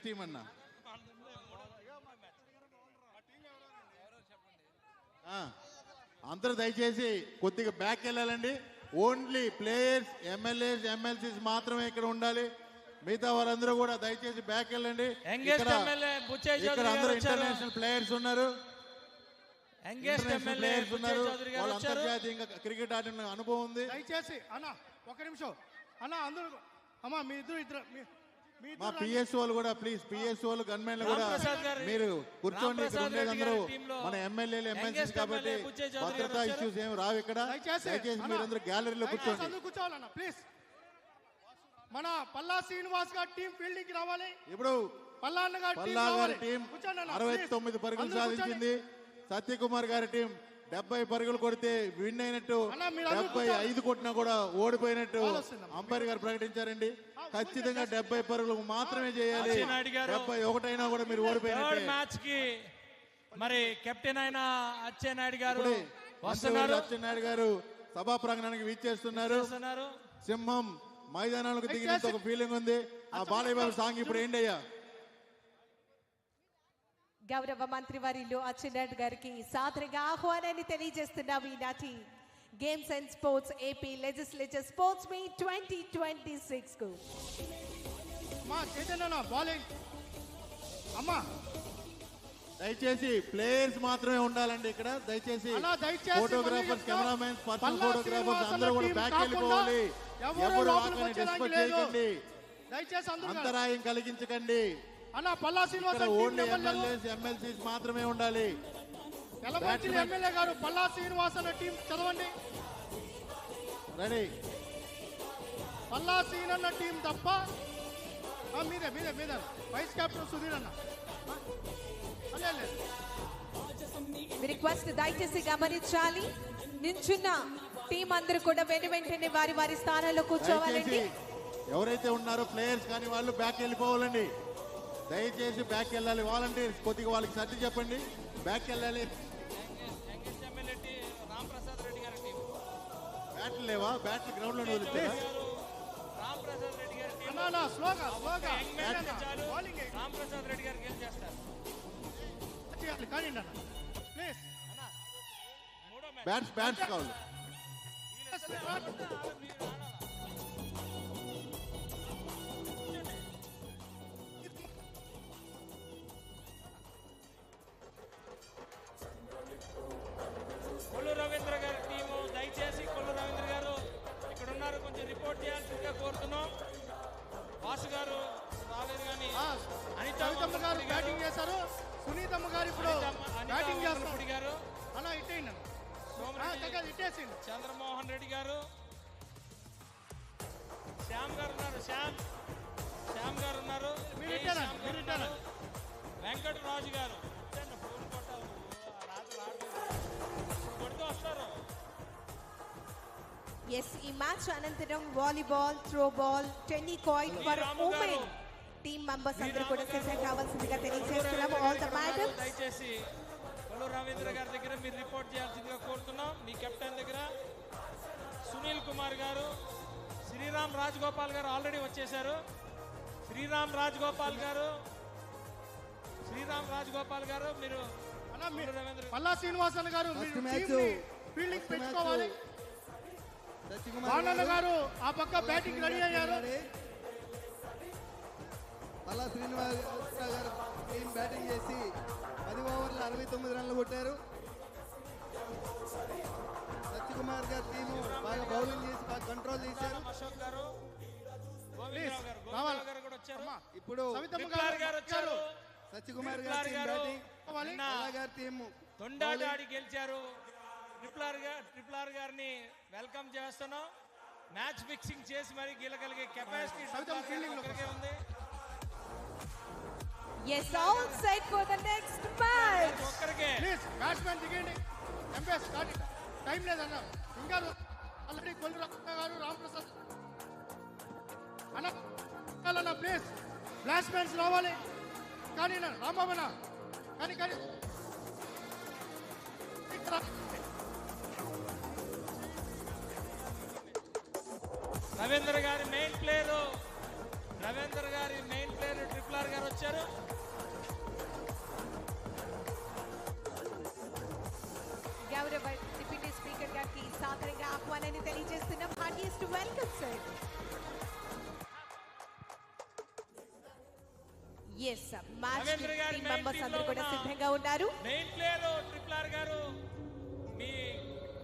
Team అన్న అందరూ దయచేసి కొద్దిగా బ్యాక్ వెళ్ళాలండి. ఓన్లీ ప్లేయర్స్, ఎమ్మెల్యేస్, ఎమ్మెల్సీస్ మాత్రమే ఇక్కడ ఉండాలి. మిగతా వారందరూ కూడా దయచేసి బ్యాక్ వెళ్ళండి. ఇక్కడ అందరూ ఇంటర్నేషనల్ ప్లేయర్స్ ఉన్నారు. ప్లేయర్స్ ఉన్నారు, వాళ్ళు అంతర్జాతీయంగా క్రికెట్ ఆడిన అనుభవం ఉంది. దయచేసి అన్న ఒక నిమిషం అన్న, అందరూ అమ్మా మీ ఇద్దరు మా పిఎస్ వాళ్ళు కూడా ప్లీజ్, పిఎస్ వాళ్ళు గన్మెన్లు కూడా మీరు కూర్చోండి. ఇక్కడ ఉండేది అందరూ మన ఎమ్మెల్యేలు, ఎమ్మెల్సీస్ కాబట్టి భద్రతా ఇష్యూస్ ఏమి రావు ఇక్కడ. దయచేసి మీరందరూ గ్యాలరీలో కూర్చోండి. కూర్చోవాలన్న ప్లీజ్. మన పల్లా శ్రీనివాస్ గారి టీం ఫీల్డింగ్ కి రావాలి. ఇప్పుడు పల్లా గారి టీం 69 పరుగులు సాధించింది. సత్యకుమార్ గారి టీం 70 పరుగులు కొడితే విన్ అయినట్టు, 75 కొట్టినా కూడా ఓడిపోయినట్టు అంపైర్ గారు ప్రకటించారండి. ఖచ్చితంగా 70 పరుగులు మాత్రమే చేయాలి. 71 అయినా కూడా మీరు ఓడిపోయినట్టు. మ్యాచ్ కి మరి కెప్టెన్ అయిన అచ్చెన్నాయుడు గారు వస్తున్నారు. అచ్చెన్నాయుడు గారు సభా ప్రాంగణానికి వీచేస్తున్నారు. సింహం మైదానాలకు దిగినంత ఒక ఫీలింగ్ ఉంది. ఆ బాలయ్య బాబు సాంగ్ ఇప్పుడు ఏంటి అయ్యా? గౌరవ మంత్రి వర్యులు అచ్చెన్నాయుడు గారికి సాదరంగా ఆహ్వానాన్ని తెలియజేస్తున్నాం. ఈనాటి games and sports AP legislature sports meet 2026 కు దయచేసి ప్లేయర్స్ మాత్రమే ఉండాలండి ఇక్కడ. దయచేసి ఫోటోగ్రాఫర్స్, కెమెరామెన్స్, పర్సనల్ ఫోటోగ్రాఫర్స్ అందరూ కూడా బ్యాక్ వెళ్ళిపోవాలి. ఎవరు డిస్టర్బ్ చేయకండి, అంతరాయం కలిగించకండి. ఓన్లీ ఎమ్మెల్యేస్, ఎమ్మెల్సీస్ మాత్రమే ఉండాలి. ఎమ్మెల్యే గారు పల్లా శ్రీనివాస్ అన్న టీం చదవండి. రెడీ. పల్లా శ్రీన్ అన్న టీం తప్ప మీదే మీదే మీద వైస్ కెప్టెన్ సుధీర్ అన్న. రిక్వెస్ట్ దయచేసి గమనించాలి. నించున్న టీం అందరూ కూడా వెంటనే వారి వారి స్థానాల్లో కూర్చోవాలండి. ఎవరైతే ఉన్నారో ప్లేయర్స్ కానీ వాళ్ళు బ్యాక్ వెళ్ళిపోవాలండి. దయచేసి బ్యాక్ వెళ్ళాలి. వాలంటీర్స్ కొద్దిగా వాళ్ళకి సర్ది చెప్పండి, బ్యాక్ వెళ్ళాలి. బ్యాట్లు లేవా? బ్యాట్లు గ్రౌండ్ లో వదిలితే బ్యాట్స్ కావాలి. కొల్లు రవీంద్ర గారి టీము దయచేసి కొల్లు రవీంద్ర గారు ఇక్కడ ఉన్నారు, కొంచెం రిపోర్ట్ చేయాల్సిందిగా కోరుతున్నాం. వాసు గారు రాలేదు కానీ అనితమ్మ గారు బ్యాటింగ్ చేశారు. సునీతమ్మ గారు ఇప్పుడు బ్యాటింగ్ చేస్తారు గారు. అలా ఇట్టేయండి. ఇట్టేసింది. చంద్రమోహన్ రెడ్డి గారు, శ్యామ్ గారు ఉన్నారు. శ్యామ్ గారు ఉన్నారు. వెంకటరాజు గారు ఎస్, ఈ మ్యాచ్ అనంతరం volleyball, throw ball, tennikoit for women team members అందరూ కూడా సిద్ధం కావాల్సిందిగా తెలియజేస్తున్నాము. ఆల్ ద మేడమ్స్ దయచేసి కొల్లు రవీంద్ర గారి దగ్గర మీరు రిపోర్ట్ చేయాల్సిందిగా కోరుతున్నాం. మీ కెప్టెన్ దగ్గర సునీల్ కుమార్ గారు, శ్రీరామ్ రాజగోపాల్ గారు ఆల్రెడీ వచ్చేసారు. శ్రీరామ్ రాజగోపాల్ గారు మీరు పల్లా శ్రీనివాసన్ గారు ఫీల్డింగ్ పెంచుకోవాలి. బాలన్న గారు ఆ పక్క బ్యాటింగ్ రెడీ అయ్యారు. పల్లా శ్రీనివాస్ గారు టీం బ్యాటింగ్ చేసి 10 ఓవర్లు 69 రన్లు కొట్టారు. సత్యకుమార్ గారి టీము బాగా బౌలింగ్ చేసి బాగా కంట్రోల్ చేశారు. ఇప్పుడు సత్యకుమార్ గారి టీము తొండాడి గెలిచారు. ట్రిపుల్ ఆర్ గారిని వెల్కమ్ చేస్తున్నాం. మ్యాచ్ ఫిక్సింగ్ చేసి మరి గెలగలిగే కెపాసిటీ ఉంది. yes, all set for the next match. ఒక్కరికే ప్లీజ్ బ్యాట్స్మెన్ దిగండి. ఎంపీఎస్ స్టార్ట్ టైం లేదన్న. ఇంకా ఆల్రెడీ కొల్లు గారు, రామప్రసాద్ అన్న ప్లీజ్ బ్యాట్స్మెన్స్ రావాలి. కానీ రాంబాబన్న కానీ రవీంద్ర గారి మెయిన్ ప్లేయర్ రవీంద్ర గారి మెయిన్ ప్లేయర్ ట్రిపుల్ ఆర్ గారు వచ్చారు. గౌరవ డిప్యూటీ స్పీకర్ గారికి సాదరంగా ఆహ్వానాన్ని తెలియజేస్తున్నాం. Heartiest welcome sir. Yes match Ravindra గారి టీమ్ main మెంబర్స్ team అందరూ లో కూడా ఉన్న సిద్ధంగా ఉన్నారు. మెయిన్ ప్లేయర్ ట్రిపుల్ ఆర్ గారు, మీ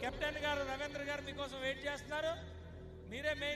కెప్టెన్ గారు రవీంద్ర గారు మీకోసం వెయిట్ చేస్తున్నారు. మీరే మెయిన్